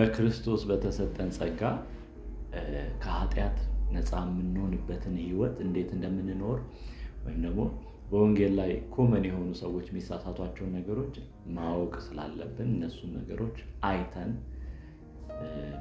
በክርስቶስ በተሰጠን ጸጋ ከኃጢአት ነፃ የምንሆንበትን ህይወት እንዴት እንደምንኖር ወይም ደግሞ በወንጌል ላይ ኮመን የሆኑ ሰዎች የሚሳሳቷቸውን ነገሮች ማወቅ ስላለብን እነሱን ነገሮች አይተን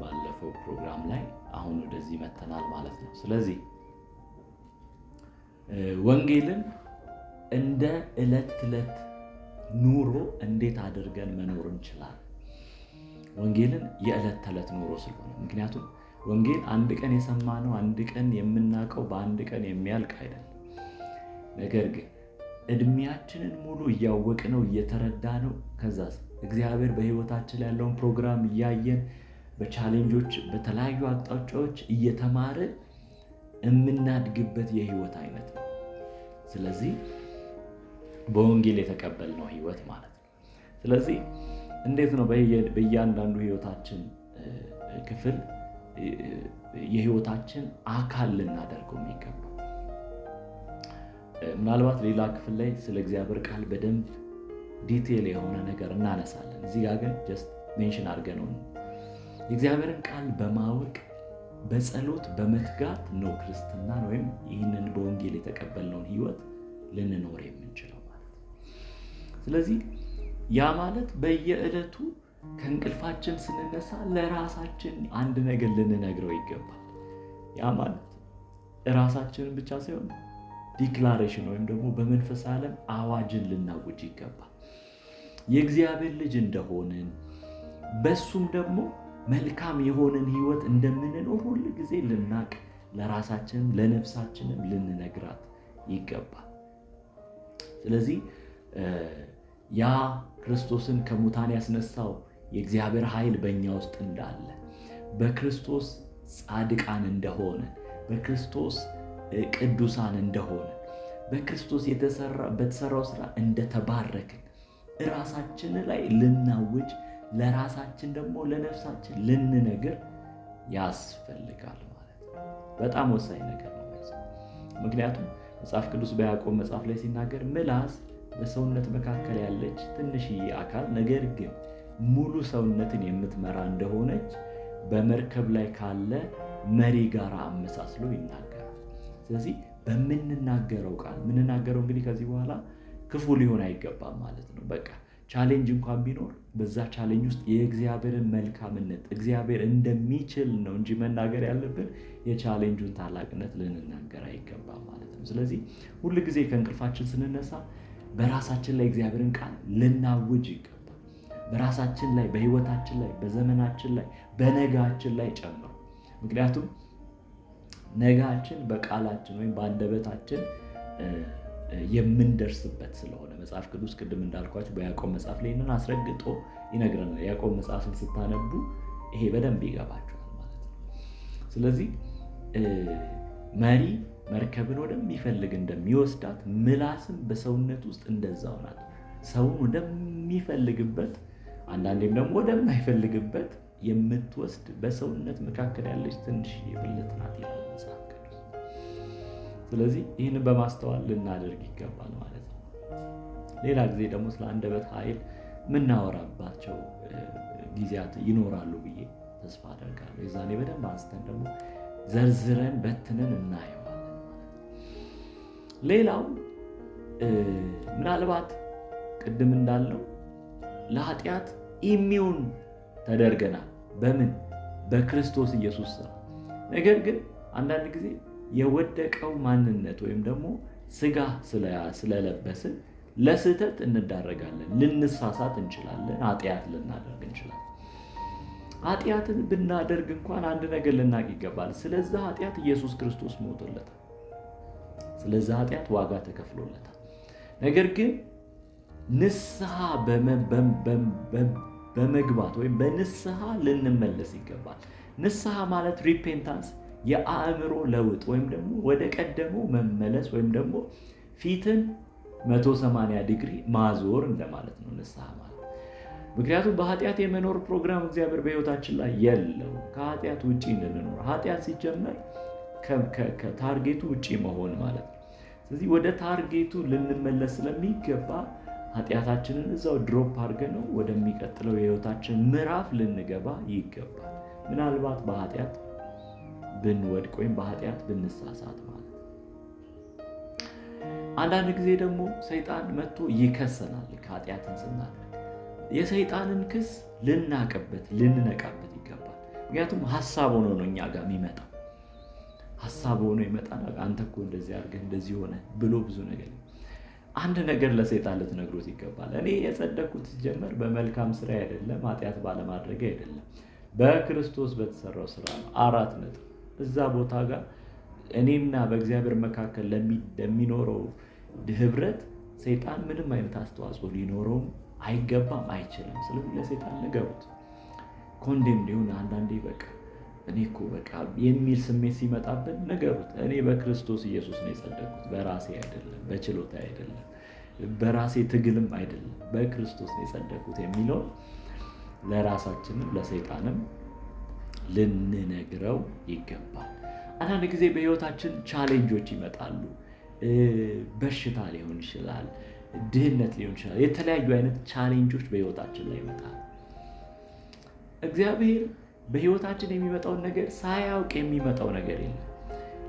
ባለፈው ፕሮግራም ላይ አሁን ወደዚህ መተናል ማለት ነው። ስለዚህ ወንጌልን እንደ ዕለት ተዕለት ኑሮ እንዴት አድርገን መኖር እንችላለን? ወንጌልን የዕለት ተዕለት ኑሮ ስለሆነ፣ ምክንያቱም ወንጌል አንድ ቀን የሰማነው አንድ ቀን የምናውቀው በአንድ ቀን የሚያልቅ አይደለም። ነገር ግን እድሜያችንን ሙሉ እያወቅነው እየተረዳነው ከዛስ እግዚአብሔር በህይወታችን ያለውን ፕሮግራም እያየን በቻሌንጆች በተለያዩ አቅጣጫዎች እየተማርን የምናድግበት የህይወት አይነት ነው። ስለዚህ በወንጌል የተቀበልነው ህይወት ማለት ነው። ስለዚህ እንዴት ነው በእያንዳንዱ ህይወታችን ክፍል የህይወታችን አካል ልናደርገው የሚገባው? ምናልባት ሌላ ክፍል ላይ ስለ እግዚአብሔር ቃል በደንብ ዲቴል የሆነ ነገር እናነሳለን። እዚህ ጋር ግን ጀስት ሜንሽን አድርገነው የእግዚአብሔርን ቃል በማወቅ በጸሎት በመትጋት ነው ክርስትናን ወይም ይህንን በወንጌል የተቀበልነውን ህይወት ልንኖር የምንችለው ማለት ነው። ስለዚህ ያ ማለት በየዕለቱ ከእንቅልፋችን ስንነሳ ለራሳችን አንድ ነገር ልንነግረው ይገባል። ያ ማለት ራሳችንን ብቻ ሳይሆን ዲክላሬሽን ወይም ደግሞ በመንፈስ ዓለም አዋጅን ልናውጅ ይገባል። የእግዚአብሔር ልጅ እንደሆንን በሱም ደግሞ መልካም የሆነን ህይወት እንደምንኖር ሁሉ ጊዜ ልናቅ ለራሳችንም ለነፍሳችንም ልንነግራት ይገባል። ስለዚህ ያ ክርስቶስን ከሙታን ያስነሳው የእግዚአብሔር ኃይል በእኛ ውስጥ እንዳለ፣ በክርስቶስ ጻድቃን እንደሆነ፣ በክርስቶስ ቅዱሳን እንደሆነ፣ በክርስቶስ በተሰራው ስራ እንደተባረክን ራሳችን ላይ ልናውጅ ለራሳችን ደግሞ ለነፍሳችን ልንነግር ያስፈልጋል ማለት ነው። በጣም ወሳኝ ነገር ነው። ምክንያቱም መጽሐፍ ቅዱስ በያዕቆብ መጽሐፍ ላይ ሲናገር ምላስ በሰውነት መካከል ያለች ትንሽዬ አካል ነገር ግን ሙሉ ሰውነትን የምትመራ እንደሆነች በመርከብ ላይ ካለ መሪ ጋር አመሳስሎ ይናገራል። ስለዚህ በምንናገረው ቃል ምንናገረው እንግዲህ ከዚህ በኋላ ክፉ ሊሆን አይገባም ማለት ነው። በቃ ቻሌንጅ እንኳን ቢኖር በዛ ቻሌንጅ ውስጥ የእግዚአብሔርን መልካምነት እግዚአብሔር እንደሚችል ነው እንጂ መናገር ያለብን የቻሌንጁን ታላቅነት ልንናገር አይገባም ማለት ነው። ስለዚህ ሁል ጊዜ ከእንቅልፋችን ስንነሳ በራሳችን ላይ እግዚአብሔርን ቃል ልናውጅ ይገባል። በራሳችን ላይ፣ በህይወታችን ላይ፣ በዘመናችን ላይ፣ በነጋችን ላይ ጨምሮ። ምክንያቱም ነጋችን በቃላችን ወይም በአንደበታችን የምንደርስበት ስለሆነ መጽሐፍ ቅዱስ ቅድም እንዳልኳችሁ በያዕቆብ መጽሐፍ ላይ ይህንን አስረግጦ ይነግረናል። ያዕቆብ መጽሐፍን ስታነቡ ይሄ በደንብ ይገባችኋል ማለት ነው። ስለዚህ መሪ መርከብን ወደሚፈልግ እንደሚወስዳት ምላስም በሰውነት ውስጥ እንደዛው ናት። ሰውን ወደሚፈልግበት አንዳንዴም ደግሞ ወደማይፈልግበት የምትወስድ በሰውነት መካከል ያለች ትንሽ ብልት ናት ይላል መጽሐፍ ቅዱስ። ስለዚህ ይህንን በማስተዋል ልናደርግ ይገባል ማለት ነው። ሌላ ጊዜ ደግሞ ስለ አንደበት ኃይል የምናወራባቸው ጊዜያት ይኖራሉ ብዬ ተስፋ አደርጋለሁ። የዛኔ በደንብ አንስተን ደግሞ ዘርዝረን በትነን እናየዋለን ማለት ነው። ሌላው ምናልባት ቅድም እንዳልነው ለኃጢአት ኢሚውን ተደርገናል። በምን? በክርስቶስ ኢየሱስ ስራ። ነገር ግን አንዳንድ ጊዜ የወደቀው ማንነት ወይም ደግሞ ስጋ ስለለበስን ለስህተት እንዳረጋለን፣ ልንሳሳት እንችላለን፣ ኃጢአት ልናደርግ እንችላለን። ኃጢአትን ብናደርግ እንኳን አንድ ነገር ልናቅ ይገባል። ስለዛ ኃጢአት ኢየሱስ ክርስቶስ ሞቶለታል። ስለዛ ኃጢአት ዋጋ ተከፍሎለታል። ነገር ግን ንስሐ በመግባት ወይም በንስሐ ልንመለስ ይገባል። ንስሐ ማለት ሪፔንታንስ የአእምሮ ለውጥ ወይም ደግሞ ወደ ቀደመው መመለስ ወይም ደግሞ ፊትን 180 ዲግሪ ማዞር እንደማለት ነው ንስሐ ማለት። ምክንያቱም በኃጢአት የመኖር ፕሮግራም እግዚአብሔር በሕይወታችን ላይ የለው። ከኃጢአት ውጪ እንድንኖር ኃጢአት ሲጀመር ከታርጌቱ ውጪ መሆን ማለት ነው። ስለዚህ ወደ ታርጌቱ ልንመለስ ስለሚገባ ኃጢአታችንን እዛው ድሮፕ አድርገን ነው ወደሚቀጥለው የህይወታችን ምዕራፍ ልንገባ ይገባል። ምናልባት በኃጢአት ብንወድቅ ወይም በኃጢአት ብንሳሳት ማለት። አንዳንድ ጊዜ ደግሞ ሰይጣን መጥቶ ይከሰናል ከኃጢአትን ስናደርግ። የሰይጣንን ክስ ልንነቃበት ይገባል። ምክንያቱም ሀሳብ ሆኖ ነው እኛ ጋር የሚመጣው። ሀሳብ ሆኖ ይመጣና አንተ እኮ እንደዚህ አድርገህ እንደዚህ ሆነ ብሎ ብዙ ነገር። አንድ ነገር ለሰይጣን ልትነግሩት ይገባል። እኔ የጸደቅኩት ሲጀመር በመልካም ስራ አይደለም፣ ኃጢአት ባለማድረግ አይደለም፣ በክርስቶስ በተሰራው ስራ ነው። 4 ነጥብ። እዛ ቦታ ጋር እኔና በእግዚአብሔር መካከል ለሚኖረው ህብረት ሰይጣን ምንም አይነት አስተዋጽኦ ሊኖረውም አይገባም፣ አይችልም። ስለዚህ ለሰይጣን ንገሩት። ኮንዴም ሊሆን አንዳንዴ በቃ እኔ እኮ በቃ የሚል ስሜት ሲመጣብን ንገሩት። እኔ በክርስቶስ ኢየሱስ ነው የጸደቅኩት፣ በራሴ አይደለም፣ በችሎታ አይደለም፣ በራሴ ትግልም አይደለም፣ በክርስቶስ ነው የጸደቅኩት የሚለውን ለራሳችንም ለሰይጣንም ልንነግረው ይገባል። አንዳንድ ጊዜ በህይወታችን ቻሌንጆች ይመጣሉ። በሽታ ሊሆን ይችላል፣ ድህነት ሊሆን ይችላል። የተለያዩ አይነት ቻሌንጆች በህይወታችን ላይ ይመጣሉ። እግዚአብሔር በህይወታችን የሚመጣውን ነገር ሳያውቅ የሚመጣው ነገር የለም።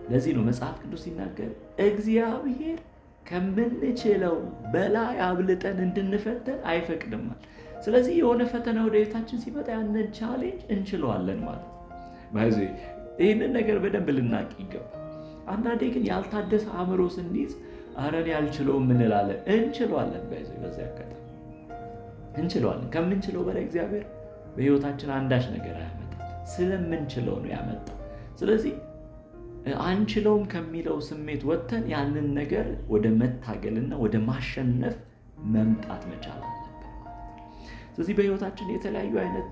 ለዚህ ነው መጽሐፍ ቅዱስ ሲናገር እግዚአብሔር ከምንችለው በላይ አብልጠን እንድንፈተን አይፈቅድማል። ስለዚህ የሆነ ፈተና ወደ ህይወታችን ሲመጣ ያንን ቻሌንጅ እንችለዋለን ማለት ነው። ይህንን ነገር በደንብ ልናቅ ይገባል። አንዳንዴ ግን ያልታደሰ አእምሮ ስንይዝ አረን ያልችለውም እንላለን። እንችለዋለን። በዚህ አጋጣሚ እንችለዋለን። ከምንችለው በላይ እግዚአብሔር በህይወታችን አንዳች ነገር አያመጣም። ስለምንችለው ነው ያመጣው። ስለዚህ አንችለውም ከሚለው ስሜት ወጥተን ያንን ነገር ወደ መታገልና ወደ ማሸነፍ መምጣት መቻል አለብን ማለት ነው። ስለዚህ በህይወታችን የተለያዩ አይነት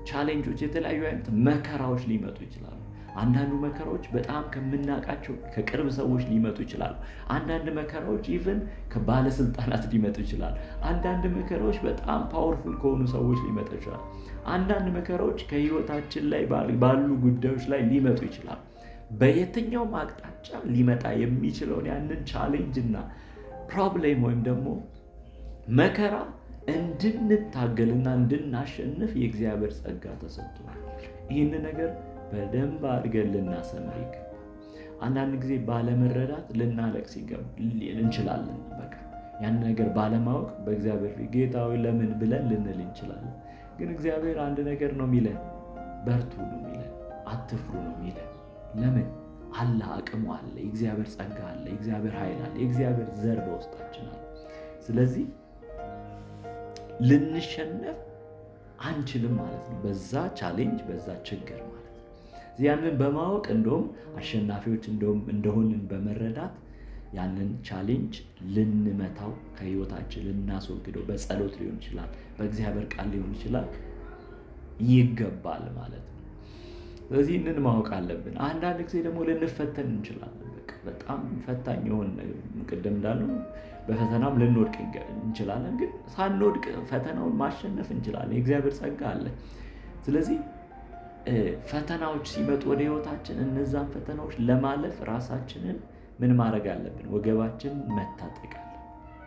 ቻሌንጆች፣ የተለያዩ አይነት መከራዎች ሊመጡ ይችላሉ። አንዳንዱ መከራዎች በጣም ከምናውቃቸው ከቅርብ ሰዎች ሊመጡ ይችላሉ። አንዳንድ መከራዎች ኢቭን ከባለስልጣናት ሊመጡ ይችላሉ። አንዳንድ መከራዎች በጣም ፓወርፉል ከሆኑ ሰዎች ሊመጡ ይችላሉ። አንዳንድ መከራዎች ከህይወታችን ላይ ባሉ ጉዳዮች ላይ ሊመጡ ይችላሉ። በየትኛውም አቅጣጫ ሊመጣ የሚችለውን ያንን ቻሌንጅ እና ፕሮብሌም ወይም ደግሞ መከራ እንድንታገልና እንድናሸንፍ የእግዚአብሔር ጸጋ ተሰጥቶናል። ይህን ነገር በደንብ አድርገን ልናሰምር ይገባል። አንዳንድ ጊዜ ባለመረዳት ልናለቅስ እንችላለን። በቃ ያን ነገር ባለማወቅ በእግዚአብሔር ፊት ጌታ ሆይ ለምን ብለን ልንል እንችላለን። ግን እግዚአብሔር አንድ ነገር ነው የሚለን፣ በርቱ ነው የሚለን፣ አትፍሩ ነው የሚለን። ለምን? አለ፣ አቅሙ አለ፣ የእግዚአብሔር ጸጋ አለ፣ የእግዚአብሔር ኃይል አለ፣ የእግዚአብሔር ዘር በውስጣችን አለ። ስለዚህ ልንሸነፍ አንችልም ማለት ነው፣ በዛ ቻሌንጅ፣ በዛ ችግር ማለት ነው። ያንን በማወቅ እንደውም አሸናፊዎች እንደሆንን በመረዳት ያንን ቻሌንጅ ልንመታው፣ ከህይወታችን ልናስወግደው፣ በጸሎት ሊሆን ይችላል፣ በእግዚአብሔር ቃል ሊሆን ይችላል፣ ይገባል ማለት ነው። ስለዚህ ይህንን ማወቅ አለብን። አንዳንድ ጊዜ ደግሞ ልንፈተን እንችላለን። በጣም ፈታኝ የሆነ ቅድም እንዳልነው በፈተናም ልንወድቅ እንችላለን። ግን ሳንወድቅ ፈተናውን ማሸነፍ እንችላለን። የእግዚአብሔር ጸጋ አለ። ስለዚህ ፈተናዎች ሲመጡ ወደ ህይወታችን እነዛን ፈተናዎች ለማለፍ ራሳችንን ምን ማድረግ አለብን? ወገባችንን መታጠቅ አለ።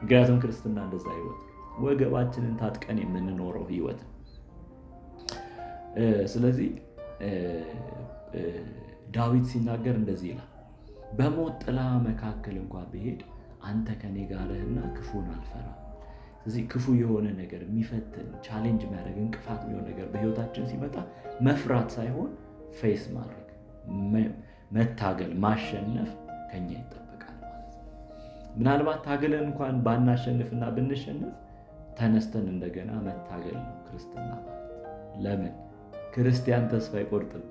ምክንያቱም ክርስትና እንደዛ ህይወት ወገባችንን ታጥቀን የምንኖረው ህይወት። ስለዚህ ዳዊት ሲናገር እንደዚህ ይላል፣ በሞት ጥላ መካከል እንኳን ብሄድ አንተ ከኔ ጋር ነህና ክፉን አልፈራም። ስለዚህ ክፉ የሆነ ነገር የሚፈትን ቻሌንጅ የሚያደርግ እንቅፋት የሚሆን ነገር በህይወታችን ሲመጣ መፍራት ሳይሆን ፌስ ማድረግ፣ መታገል፣ ማሸነፍ ከኛ ይጠበቃል ማለት ነው። ምናልባት ታገለን እንኳን ባናሸንፍና ብንሸንፍ ተነስተን እንደገና መታገል ነው ክርስትና ማለት። ለምን? ክርስቲያን ተስፋ አይቆርጥም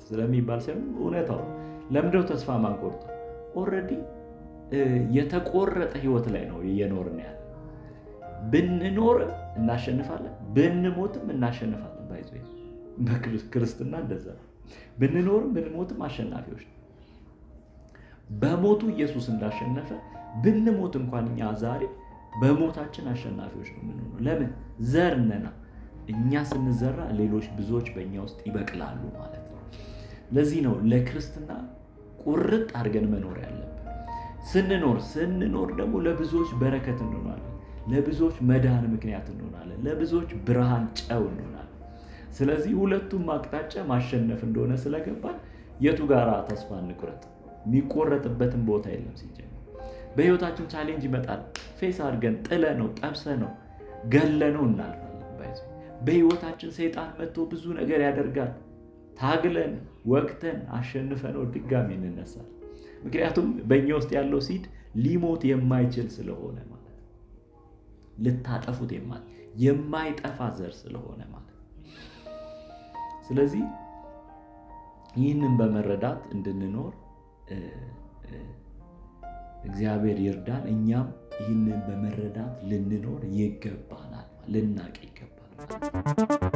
ስለሚባል ሳይሆን እውነታው። ለምንድነው ተስፋ ማንቆርጠው? ኦልሬዲ የተቆረጠ ህይወት ላይ ነው እየኖርን ያለ። ብንኖርም እናሸንፋለን፣ ብንሞትም እናሸንፋለን። ባይዞ በክርስትና እንደዛ ነው። ብንኖርም ብንሞትም አሸናፊዎች ነው። በሞቱ ኢየሱስ እንዳሸነፈ ብንሞት እንኳን እኛ ዛሬ በሞታችን አሸናፊዎች ነው የምንሆነው። ለምን? ዘር ነና። እኛ ስንዘራ ሌሎች ብዙዎች በእኛ ውስጥ ይበቅላሉ ማለት ነው። ለዚህ ነው ለክርስትና ቁርጥ አድርገን መኖር ያለብን። ስንኖር ደግሞ ለብዙዎች በረከት እንሆናለን። ለብዙዎች መዳን ምክንያት እንሆናለን። ለብዙዎች ብርሃን ጨው እንሆናለን። ስለዚህ ሁለቱም አቅጣጫ ማሸነፍ እንደሆነ ስለገባን የቱ ጋራ ተስፋ እንቁረጥ? የሚቆረጥበትን ቦታ የለም። ሲጀምር በህይወታችን ቻሌንጅ ይመጣል። ፌስ አድርገን ጥለ ነው ጠብሰ ነው ገለ ነው እናልፋለን። በህይወታችን ሰይጣን መጥቶ ብዙ ነገር ያደርጋል። ታግለን ወቅተን አሸንፈነው ድጋሚ እንነሳለን። ምክንያቱም በእኛ ውስጥ ያለው ሲድ ሊሞት የማይችል ስለሆነ ማለት ነው። ልታጠፉት የማይጠፋ ዘር ስለሆነ ማለት ነው። ስለዚህ ይህንን በመረዳት እንድንኖር እግዚአብሔር ይርዳን። እኛም ይህንን በመረዳት ልንኖር ይገባናል፣ ልናቅ ይገባናል።